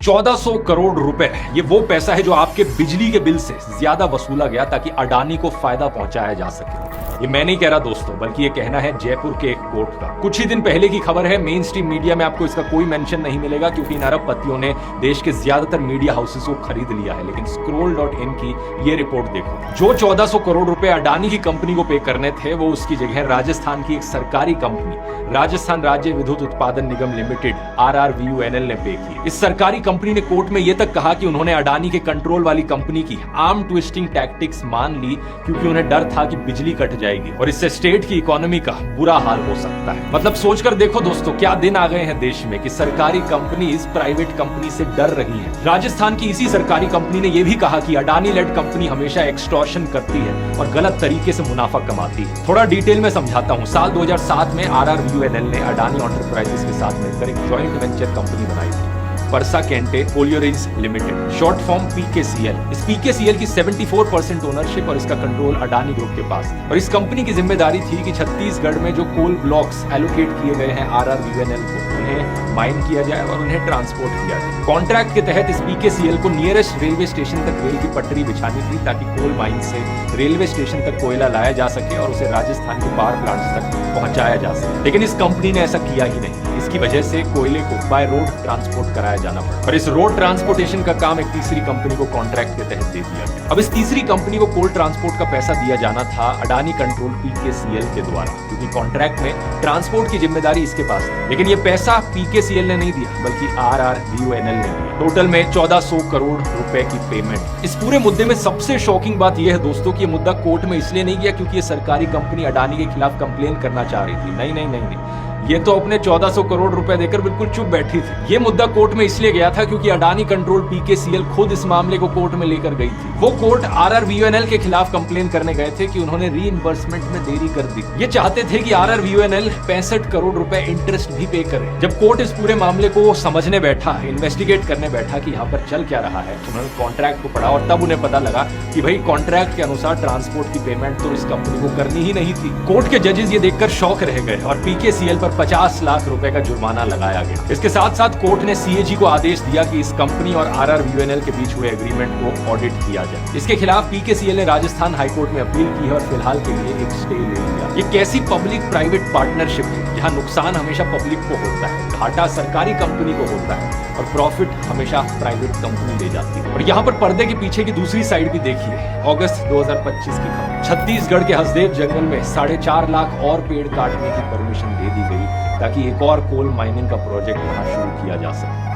1400 करोड़ रुपए, ये वो पैसा है जो आपके बिजली के बिल से ज्यादा वसूला गया ताकि अडानी को फायदा पहुंचाया जा सके। ये मैं नहीं कह रहा दोस्तों, बल्कि ये कहना है जयपुर के एक कोर्ट का। कुछ ही दिन पहले की खबर है, मेन स्ट्रीम मीडिया में आपको इसका कोई मेंशन नहीं मिलेगा क्योंकि इन अरबपतियों ने देश के ज्यादातर मीडिया हाउसेस को खरीद लिया है। लेकिन scroll.in की ये रिपोर्ट देखो, जो 1400 करोड़ रुपए अडानी की कंपनी को पे करने थे, वो उसकी जगह राजस्थान की एक सरकारी कंपनी राजस्थान राज्य विद्युत उत्पादन निगम लिमिटेड RRVUNL ने पे की। इस सरकारी कंपनी ने कोर्ट में यह तक कहा कि उन्होंने अडानी के कंट्रोल वाली कंपनी की आर्म ट्विस्टिंग टैक्टिक्स मान ली क्योंकि उन्हें डर था कि बिजली कट जाएगी और इससे स्टेट की इकोनॉमी का बुरा हाल हो सकता है। मतलब सोचकर देखो दोस्तों, क्या दिन आ गए हैं देश में कि सरकारी कंपनीज प्राइवेट कंपनी से डर रही हैं। राजस्थान की इसी सरकारी कंपनी ने यह भी कहा कि अडानी लेड कंपनी हमेशा एक्सटॉर्शन करती है और गलत तरीके से मुनाफा कमाती है। थोड़ा डिटेल में समझाता हूँ। साल 2007 में RRVUNL ने अडानी एंटरप्राइजेस के साथ मिलकर एक जॉइंट वेंचर कंपनी बनाई थी, Parsa Kente collieries limited, short form PKCL। इस PKCL की 74% ओनरशिप और इसका कंट्रोल अडानी ग्रुप के पास था। और इस कंपनी की जिम्मेदारी थी कि छत्तीसगढ़ में जो कोल ब्लॉक्स एलोकेट किए गए हैं RRVUNL को, उन्हें माइन किया जाए और उन्हें ट्रांसपोर्ट किया जाए। कॉन्ट्रैक्ट के तहत इस PKCL को नियरेस्ट रेलवे स्टेशन तक रेल की पटरी बिछानी थी ताकि कोल माइन से रेलवे स्टेशन तक कोयला लाया जा सके और उसे राजस्थान के पावर प्लांट्स तक पहुंचाया जा सके। लेकिन इस कंपनी ने ऐसा किया ही नहीं। इसकी वजह से कोयले को बाय रोड ट्रांसपोर्ट कराया जाना पड़ा और इस रोड ट्रांसपोर्टेशन का काम एक तीसरी कंपनी को कॉन्ट्रैक्ट के तहत दे दिया गया। अब इस तीसरी कंपनी को कोल ट्रांसपोर्ट का पैसा दिया जाना था अडानी कंट्रोल PKCL के द्वारा, क्योंकि कॉन्ट्रैक्ट में ट्रांसपोर्ट की जिम्मेदारी इसके पास थी। लेकिन ये पैसा PKCL ने नहीं दिया बल्कि RRVUNL ने दिया। टोटल में 1400 करोड़ रुपए की पेमेंट। इस पूरे मुद्दे में सबसे शॉकिंग बात यह है दोस्तों कि ये मुद्दा कोर्ट में इसलिए नहीं गया क्योंकि ये सरकारी कंपनी अडानी के खिलाफ कंप्लेन करना चाह रही थी। नहीं, ये तो अपने 1400 करोड़ रुपए देकर बिल्कुल चुप बैठी थी। ये मुद्दा कोर्ट में इसलिए गया था क्योंकि अडानी कंट्रोल PKCL खुद इस मामले को कोर्ट में लेकर गई थी। वो कोर्ट RRVUNL के खिलाफ कंप्लेन करने गए थे कि उन्होंने रीइंबर्समेंट में देरी कर दी। ये चाहते थे कि RRVUNL 65 करोड़ रुपए इंटरेस्ट भी पे करे। जब कोर्ट इस पूरे मामले को समझने बैठा, इन्वेस्टिगेट करने बैठा कि यहाँ पर चल क्या रहा है, उन्होंने कॉन्ट्रैक्ट को पढ़ा और तब उन्हें पता लगा कि भाई कॉन्ट्रैक्ट के अनुसार ट्रांसपोर्ट की पेमेंट तो इस कंपनी को करनी ही नहीं थी। कोर्ट के जजेस ये देखकर शॉक रह गए और PKCL पर 50 लाख रुपए का जुर्माना लगाया गया। इसके साथ साथ कोर्ट ने CAG को आदेश दिया कि इस कंपनी और RRVUNL के बीच हुए एग्रीमेंट को ऑडिट किया जाए। इसके खिलाफ PKCL ने राजस्थान हाईकोर्ट में अपील की है और फिलहाल के लिए एक स्टे ले लिया। ये कैसी पब्लिक प्राइवेट पार्टनरशिप है जहां नुकसान हमेशा पब्लिक को होता है, घाटा सरकारी कंपनी को होता है और प्रॉफिट हमेशा प्राइवेट कंपनी ले जाती है। और यहाँ पर पर्दे के पीछे की दूसरी साइड भी देखिए। अगस्त 2025 की खबर, छत्तीसगढ़ के हसदेव जंगल में 4.5 लाख और पेड़ काटने की परमिशन दे दी गई ताकि एक और कोल माइनिंग का प्रोजेक्ट वहां शुरू किया जा सके।